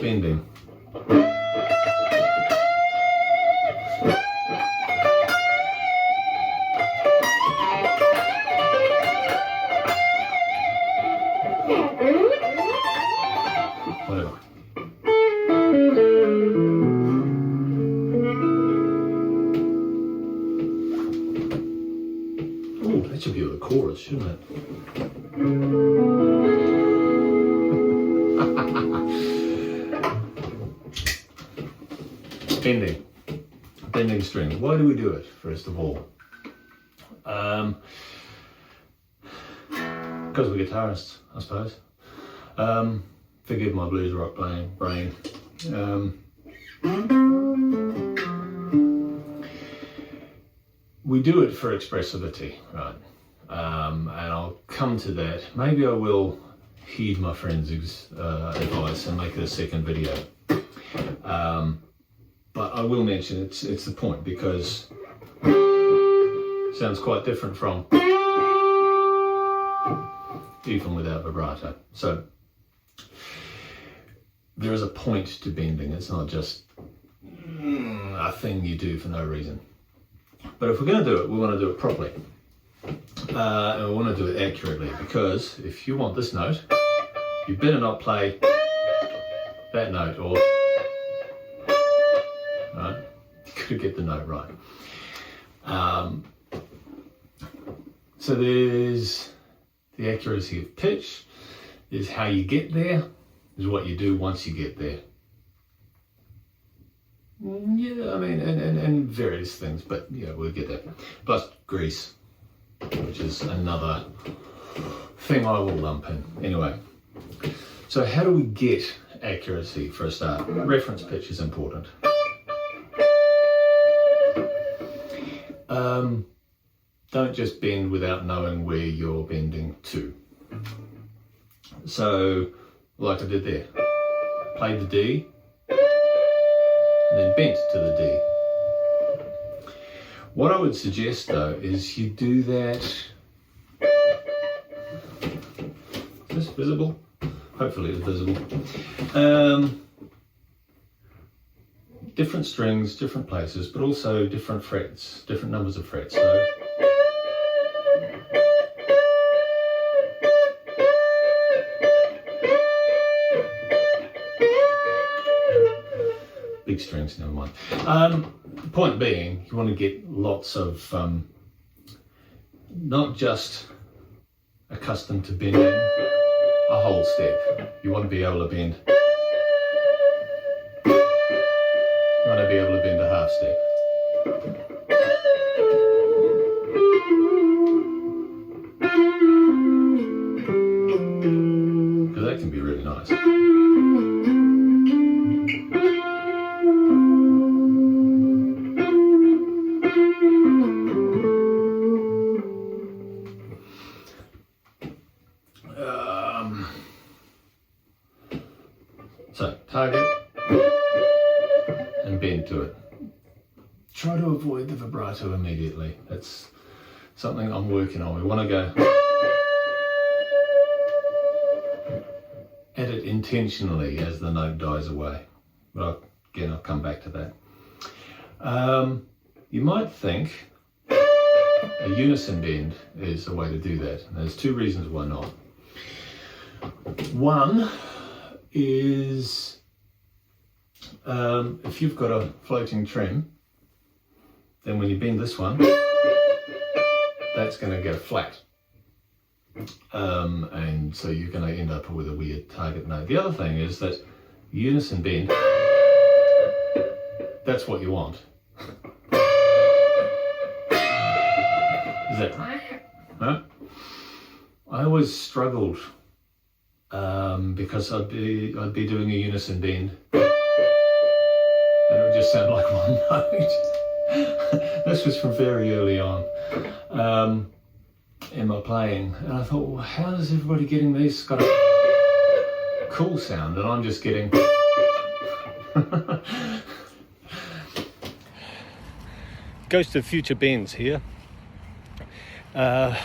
bending. Whatever. Oh, that should be the chorus, shouldn't it? Bending string. Why do we do it, first of all? Because we're guitarists, I suppose. Forgive my blues rock brain. We do it for expressivity, right? And I'll come to that. Maybe I will heed my friend's advice and make it a second video. But I will mention it's the point, because it sounds quite different from even without vibrato. So there is a point to bending. It's not just a thing you do for no reason. But if we're going to do it, we want to do it properly. And we want to do it accurately, because if you want this note, you better not play that note, or right? You got to get the note right. So there's the accuracy of pitch, is how you get there, is what you do once you get there. Yeah, I mean, and various things, but yeah, we'll get there. Plus grease, which is another thing I will lump in. Anyway, so how do we get accuracy for a start? Reference pitch is important. Don't just bend without knowing where you're bending to. So, like I did there, played the D, and then bent to the D. What I would suggest though is you do that. Is this visible? Hopefully it's visible. Different strings, different places, but also different frets, different numbers of frets. So big strings, never mind. The point being, you want to get lots of, not just accustomed to bending a whole step. You want to be able to bend. You want to be able to bend a half step. Because that can be really nice. So, target and bend to it. Try to avoid the vibrato immediately. That's something I'm working on. We want to go at it intentionally as the note dies away. But again, I'll come back to that. You might think a unison bend is the way to do that. And there's two reasons why not. One is if you've got a floating trem, then when you bend this one, that's going to go flat. And so you're going to end up with a weird target note. The other thing is that unison bend, that's what you want. Is that, huh? I always struggled because I'd be doing a unison bend and it would just sound like one note. This was from very early on in my playing, and I thought, well, how is everybody getting these kind of cool sound, and I'm just getting Ghost of Future Bends here. I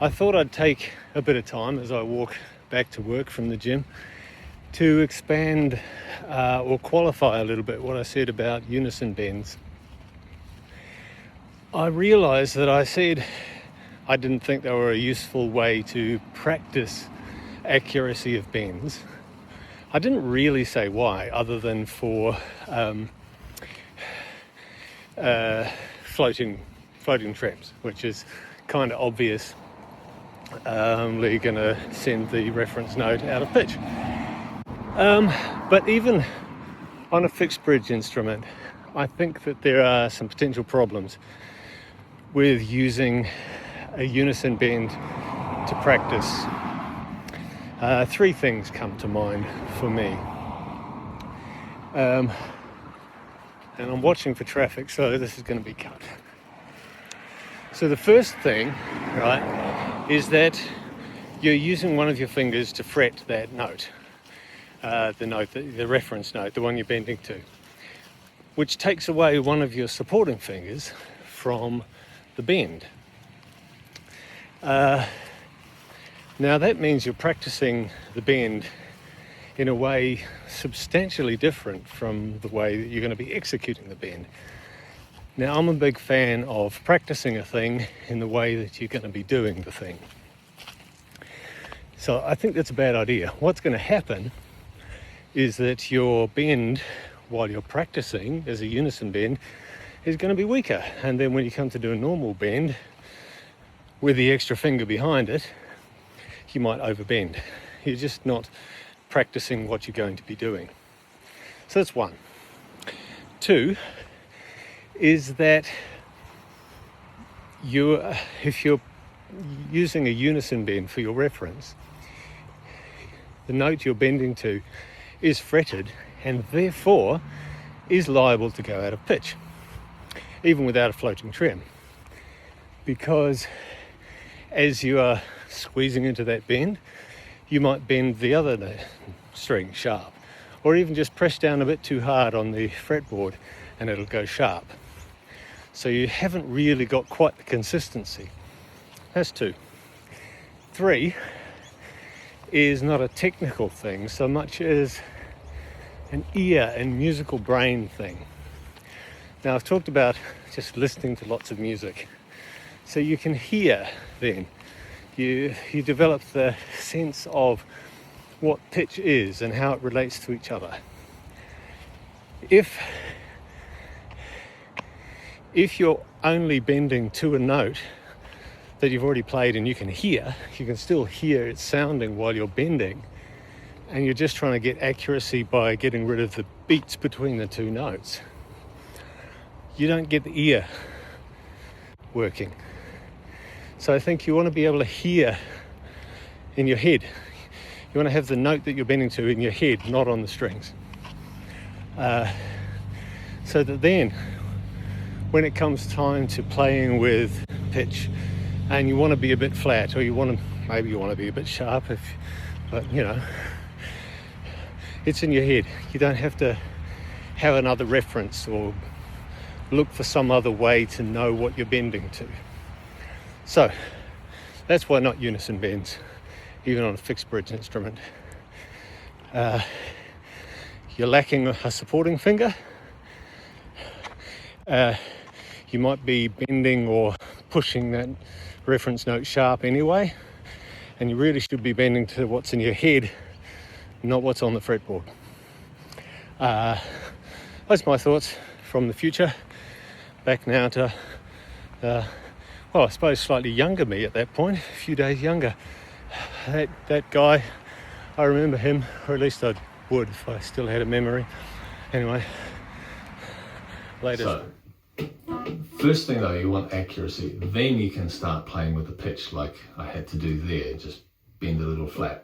thought I'd take a bit of time as I walk back to work from the gym To expand or qualify a little bit what I said about unison bends, I realised that I said I didn't think they were a useful way to practice accuracy of bends. I didn't really say why, other than for floating trims, which is kind of obvious. You're going to send the reference note out of pitch. But even on a fixed bridge instrument, I think that there are some potential problems with using a unison bend to practice. Three things come to mind for me. And I'm watching for traffic, so this is going to be cut. So the first thing, right, is that you're using one of your fingers to fret that note. The reference note, the one you're bending to, which takes away one of your supporting fingers from the bend. Now that means you're practicing the bend in a way substantially different from the way that you're going to be executing the bend. Now, I'm a big fan of practicing a thing in the way that you're going to be doing the thing. So I think that's a bad idea. What's going to happen is that your bend, while you're practicing as a unison bend, is going to be weaker. And then when you come to do a normal bend with the extra finger behind it, you might overbend. You're just not practicing what you're going to be doing. So that's one. Two is that if you're using a unison bend for your reference, the note you're bending to is fretted and therefore is liable to go out of pitch, even without a floating trim, because as you are squeezing into that bend, you might bend the other string sharp, or even just press down a bit too hard on the fretboard and it'll go sharp. So you haven't really got quite the consistency. That's two. Three is not a technical thing so much as an ear and musical brain thing. Now, I've talked about just listening to lots of music. So you can hear then. You develop the sense of what pitch is and how it relates to each other. If you're only bending to a note that you've already played and you can still hear it sounding while you're bending, and you're just trying to get accuracy by getting rid of the beats between the two notes, you don't get the ear working. So I think you want to be able to hear in your head. You want to have the note that you're bending to in your head, not on the strings. So that then, when it comes time to playing with pitch, and you want to be a bit flat, or maybe you want to be a bit sharp, but it's in your head. You don't have to have another reference or look for some other way to know what you're bending to. So that's why not unison bends, even on a fixed bridge instrument. You're lacking a supporting finger. You might be bending or pushing that reference note sharp anyway, and you really should be bending to what's in your head, not what's on the fretboard. That's my thoughts from the future. Back now to, I suppose slightly younger me at that point, a few days younger. That guy, I remember him, or at least I would if I still had a memory. Anyway, later. So, first thing though, you want accuracy. Then you can start playing with the pitch like I had to do there, just bend a little flat.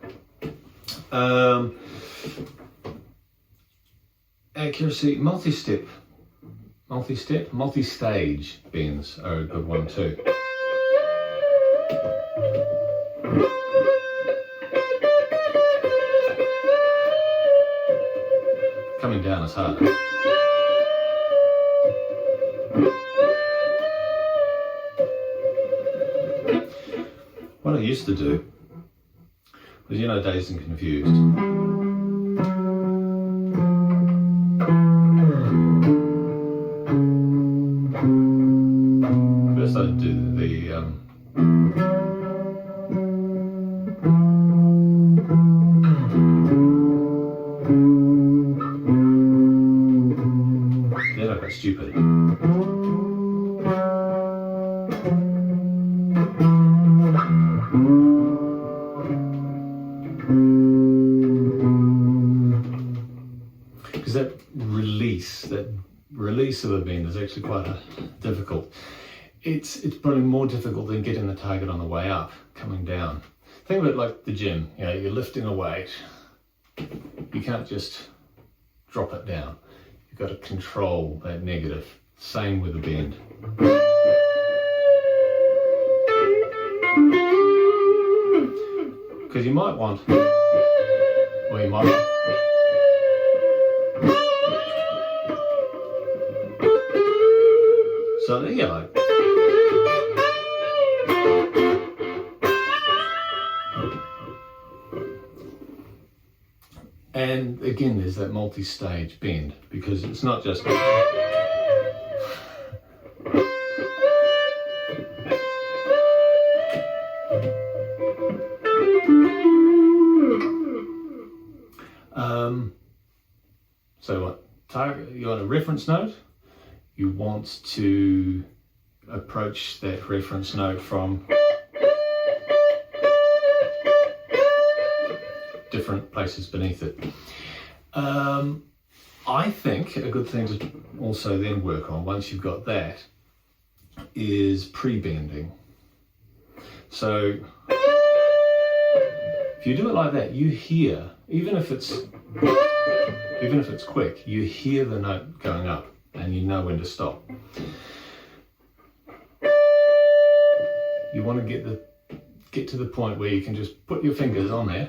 Accuracy, multi-stage bends are a good one too. Coming down is hard. What I used to do was, Dazed and Confused. quite stupid. Because that release of a bend is actually quite difficult. It's probably more difficult than getting the target on the way up, coming down. Think of it like the gym. You know, you're lifting a weight. You can't just drop it down. You've got to control that negative. Same with the bend. Because you might want, or you might want, so yeah, like, and again, there's that multi-stage bend, because it's not just so what target, you want a reference note, you want to approach that reference note from different places beneath it. I think a good thing to also then work on, once you've got that, is pre-bending. So if you do it like that, you hear, even if it's quick, you hear the note going up and you know when to stop. You want to get to the point where you can just put your fingers on there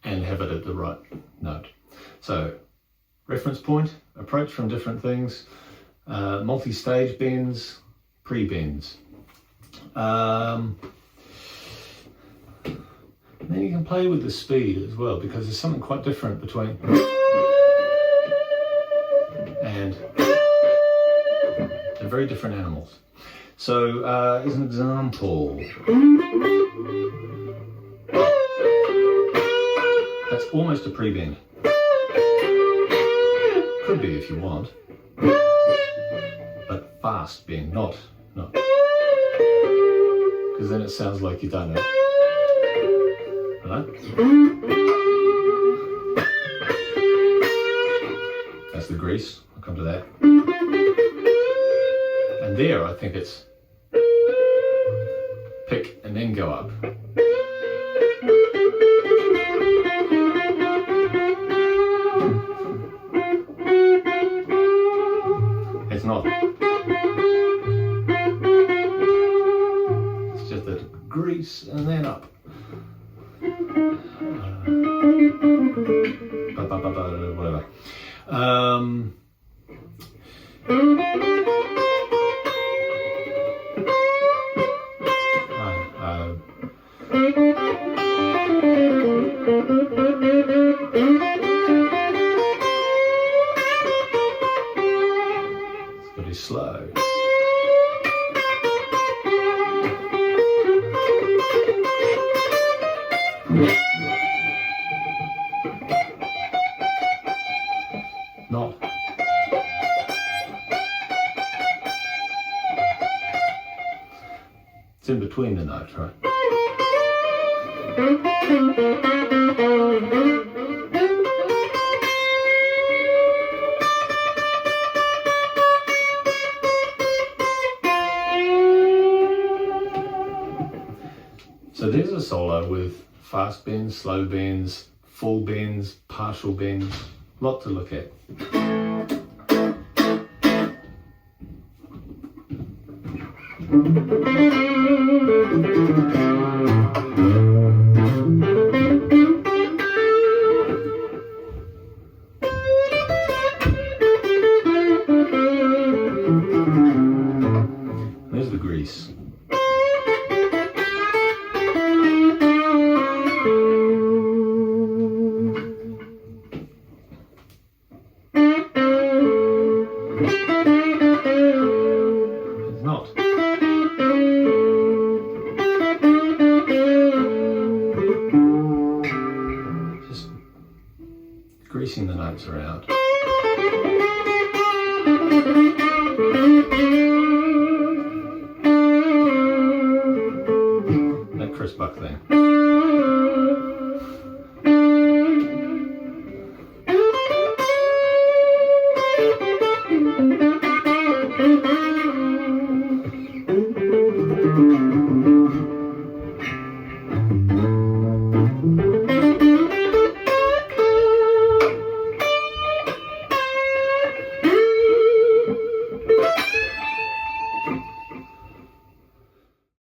and have it at the right note. So reference point, approach from different things, multi-stage bends, pre-bends. Then you can play with the speed as well, because there's something quite different between and they're very different animals. So as an example, that's almost a pre-bend. Could be if you want, but fast bend, not, because then it sounds like you don't know. Right? That's the grease, I'll come to that. And there I think it's pick and then go up. It's not. It's just that grease and then up. Whatever. It's pretty slow. Not. It's in between the notes, right? So there's a solo with fast bends, slow bends, full bends, partial bends, a lot to look at. There's the grease. Bye.